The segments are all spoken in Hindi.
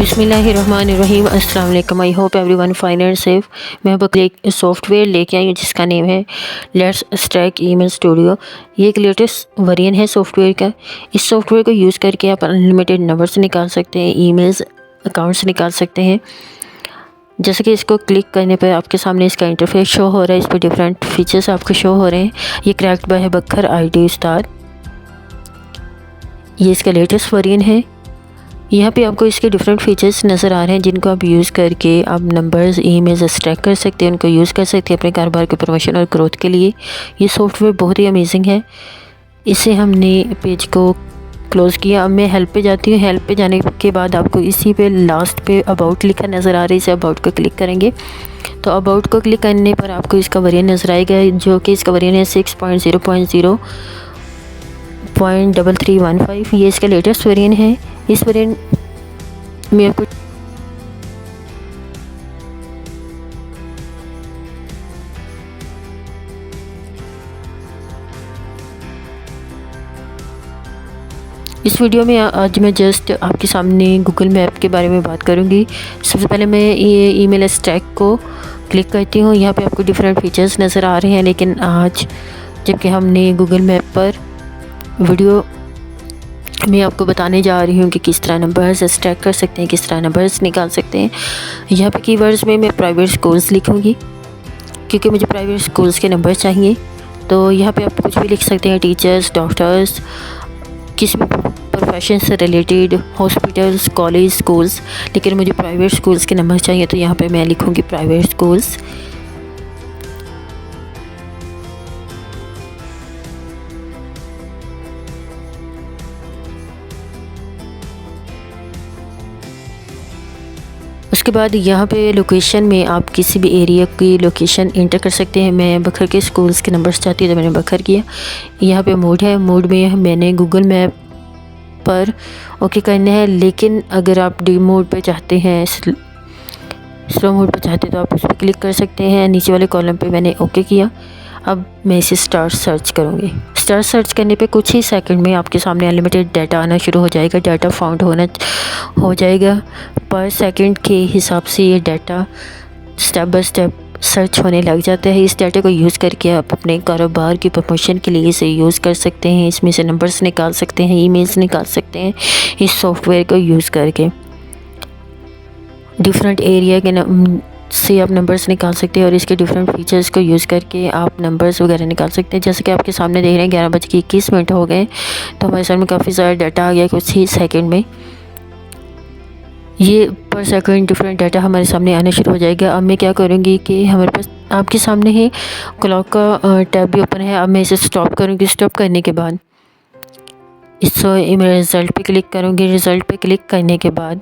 बिस्मिल्लाहिर्रहमानिर्रहीम। अस्सलाम वालेकुम। I hope everyone fine and safe. मैं अब एक सॉफ्टवेयर लेके आई हूँ जिसका नेम है लेट्स स्टैक ईमेल स्टूडियो। ये एक लेटेस्ट वेरिएंट है सॉफ्टवेयर का। इस सॉफ्टवेयर को यूज़ करके आप अनलिमिटेड नंबर्स निकाल सकते हैं, ईमेल्स अकाउंट्स निकाल सकते हैं। जैसे कि इसको क्लिक करने पर आपके सामने इसका इंटरफेस शो हो रहा है। इस पर डिफरेंट फीचर्स आपको शो हो रहे हैं। ये क्रैक्ड बाय है बखर ID स्टार। ये इसका लेटेस्ट वेरिएंट है। यहाँ पे आपको इसके डिफरेंट फीचर्स नज़र आ रहे हैं जिनको आप यूज़ करके आप नंबर्स ईमेल्स एक्सट्रैक्ट कर सकते हैं, उनको यूज़ कर सकते हैं अपने कारोबार के प्रमोशन और ग्रोथ के लिए। ये सॉफ्टवेयर बहुत ही अमेजिंग है। इससे हमने पेज को क्लोज़ किया। अब मैं हेल्प पे जाती हूँ। हेल्प पे जाने के बाद आपको इसी पे लास्ट पे अबाउट लिखा नज़र आ रहा है। इसे अबाउट को क्लिक करेंगे तो अबाउट को क्लिक करने पर आपको इसका वेरिएंट नज़र आएगा, जो कि इसका वेरिएंट है 6.0.0.3315। ये इसका लेटेस्ट वेरिएंट है। इस वेरिएंट में आपको इस वीडियो में आज मैं जस्ट आपके सामने गूगल मैप के बारे में बात करूंगी। सबसे पहले मैं ये ईमेल स्टैक को क्लिक करती हूँ। यहाँ पे आपको डिफरेंट फीचर्स नज़र आ रहे हैं, लेकिन आज जबकि हमने गूगल मैप पर वीडियो मैं आपको बताने जा रही हूँ कि किस तरह नंबर्स स्टैक कर सकते हैं, किस तरह नंबर्स निकाल सकते हैं। यहाँ पे कीवर्ड्स में मैं प्राइवेट स्कूल्स लिखूँगी क्योंकि मुझे प्राइवेट स्कूल्स के नंबर चाहिए। तो यहाँ पे आप कुछ भी लिख सकते हैं, टीचर्स, डॉक्टर्स, किसी भी प्रोफेशन से रिलेटेड, हॉस्पिटल्स, कॉलेज, स्कूल्स। लेकिन मुझे प्राइवेट स्कूल्स के नंबर चाहिए तो यहाँ पे मैं लिखूँगी प्राइवेट स्कूल्स। उसके बाद यहाँ पे लोकेशन में आप किसी भी एरिया की लोकेशन इंटर कर सकते हैं। मैं बखर के स्कूल्स के नंबर्स चाहती हूँ तो मैंने बखर किया। यहाँ पे मोड है, मोड में मैंने गूगल मैप पर ओके करना है। लेकिन अगर आप डी मोड पे चाहते हैं, स्लो मोड पे चाहते हैं तो आप उस पर क्लिक कर सकते हैं। नीचे वाले कॉलम पे मैंने ओके किया। अब मैं इसे स्टार्ट सर्च करूँगी। स्टार्ट सर्च करने पे कुछ ही सेकंड में आपके सामने अनलिमिटेड डाटा आना शुरू हो जाएगा। डाटा फाउंड हो जाएगा। पर सेकंड के हिसाब से ये data step by step search होने लग जाता है। इस डाटा को यूज़ करके आप अपने कारोबार की प्रमोशन के लिए इसे यूज़ कर सकते हैं। इसमें से नंबर्स निकाल सकते हैं, ईमेल्स निकाल सकते हैं इस सॉफ्टवेयर को यूज़ करके। डिफरेंट एरिया के से आप नंबर्स निकाल सकते हैं और इसके डिफरेंट फीचर्स को यूज़ करके आप नंबर्स वगैरह निकाल सकते हैं। जैसे कि आपके सामने देख रहे हैं 11:21 हो गए तो हमारे सामने काफ़ी सारा डाटा आ गया कुछ ही सेकंड में। ये पर सेकंड डिफरेंट डाटा हमारे सामने आना शुरू हो जाएगा। अब मैं क्या करूँगी कि हमारे पास आपके सामने ही क्लॉक का टैब भी ओपन है। अब मैं इसे स्टॉप करूँगी। स्टॉप करने के बाद मैं रिज़ल्ट पे क्लिक करूँगी। रिज़ल्ट पे क्लिक करने के बाद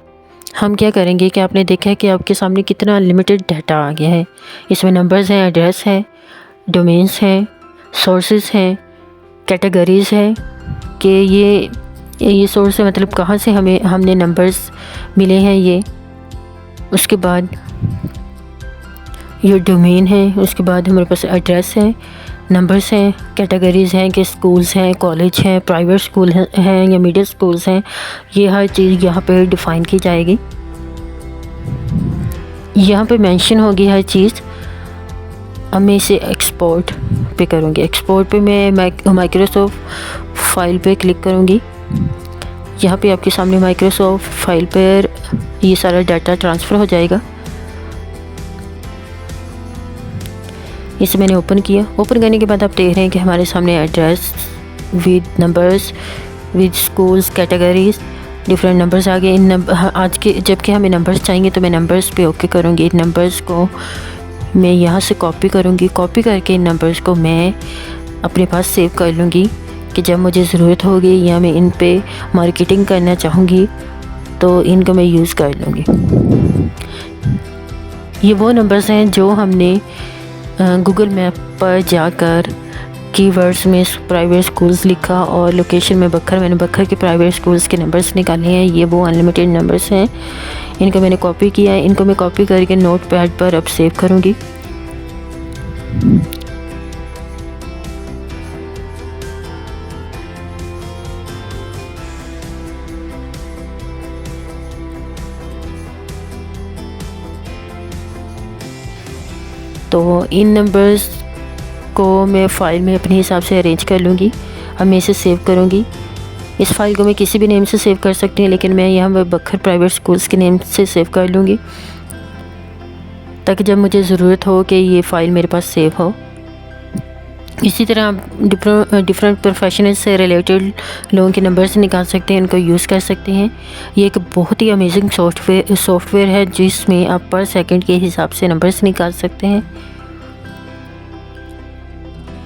हम क्या करेंगे कि आपने देखा है कि आपके सामने कितना अनलिमिटेड डाटा आ गया है। इसमें नंबर्स हैं, एड्रेस है, डोमेन्स हैं, सोर्सेज हैं, कैटेगरीज़ है कि ये सोर्स है, मतलब कहाँ से हमने नंबर्स मिले हैं ये। उसके बाद ये डोमेन है। उसके बाद हमारे पास एड्रेस है, नंबर्स हैं, कैटेगरीज़ हैं कि स्कूल्स हैं, कॉलेज हैं, प्राइवेट स्कूल हैं या मिडिल स्कूल्स हैं। ये हर चीज़ यहाँ पे डिफ़ाइन की जाएगी। यहाँ पे मेंशन होगी हर चीज़। अब मैं इसे एक्सपोर्ट पे करूँगी। एक्सपोर्ट पे मैं माइक्रोसॉफ्ट फाइल पे क्लिक करूँगी। यहाँ पे आपके सामने माइक्रोसॉफ्ट फाइल पर ये सारा डाटा ट्रांसफ़र हो जाएगा। इसे मैंने ओपन किया। ओपन करने के बाद आप देख रहे हैं कि हमारे सामने address with numbers, with schools, categories, different numbers आ गए। आज के जबकि हमें नंबर्स चाहिए तो मैं नंबर्स पे ओके करूँगी। इन नंबर्स को मैं यहाँ से कॉपी करूँगी। कॉपी करके इन नंबर्स को मैं अपने पास सेव कर लूँगी कि जब मुझे ज़रूरत होगी या मैं इन पे मार्केटिंग करना चाहूँगी तो इनको मैं यूज़ कर लूँगी। ये वो नंबर्स हैं जो हमने गूगल मैप पर जाकर कीवर्ड्स में प्राइवेट स्कूल्स लिखा और लोकेशन में मैंने बखर के प्राइवेट स्कूल्स के नंबर्स निकाले हैं। ये वो अनलिमिटेड नंबर्स हैं। इनको मैंने कॉपी किया है। इनको मैं कॉपी करके नोट पैड पर अब सेव करूँगी। तो इन नंबर्स को मैं फ़ाइल में अपने हिसाब से अरेंज कर लूँगी। अब मैं इसे सेव करूँगी। इस फ़ाइल को मैं किसी भी नेम से सेव कर सकती हूँ, लेकिन मैं यहाँ बखर प्राइवेट स्कूल्स के नेम से सेव कर लूँगी, ताकि जब मुझे ज़रूरत हो कि ये फ़ाइल मेरे पास सेव हो। इसी तरह आप डिफरेंट प्रोफेशनल से रिलेटेड लोगों के नंबर्स निकाल सकते हैं, इनको यूज़ कर सकते हैं। ये एक बहुत ही अमेजिंग सॉफ्टवेयर है जिसमें आप पर सेकंड के हिसाब से नंबर्स निकाल सकते हैं।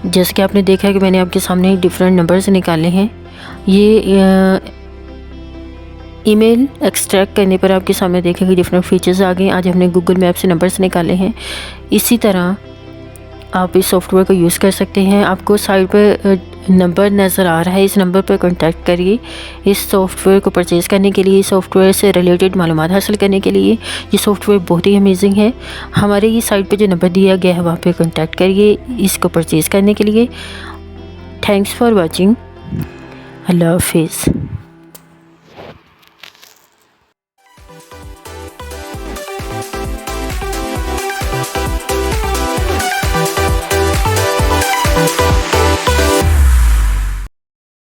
जैसे कि आपने देखा है कि मैंने आपके सामने डिफरेंट नंबर्स निकाले हैं। ये ईमेल एक्सट्रैक्ट करने पर आपके सामने देखेंगे डिफरेंट फीचर्स आ गए। आज हमने गूगल मैप से नंबर्स निकाले हैं। इसी तरह आप इस सॉफ्टवेयर को यूज़ कर सकते हैं। आपको साइड पर नंबर नज़र आ रहा है, इस नंबर पर कांटेक्ट करिए। इस सॉफ्टवेयर को परचेज़ करने के लिए, सॉफ्टवेयर से रिलेटेड मालूमात हासिल करने के लिए ये सॉफ्टवेयर बहुत ही अमेजिंग है। हमारे ये साइट पे जो नंबर दिया गया है वहाँ पे कांटेक्ट करिए इसको परचेज़ करने के लिए। Thanks for watching. अल्लाह हाफिज़।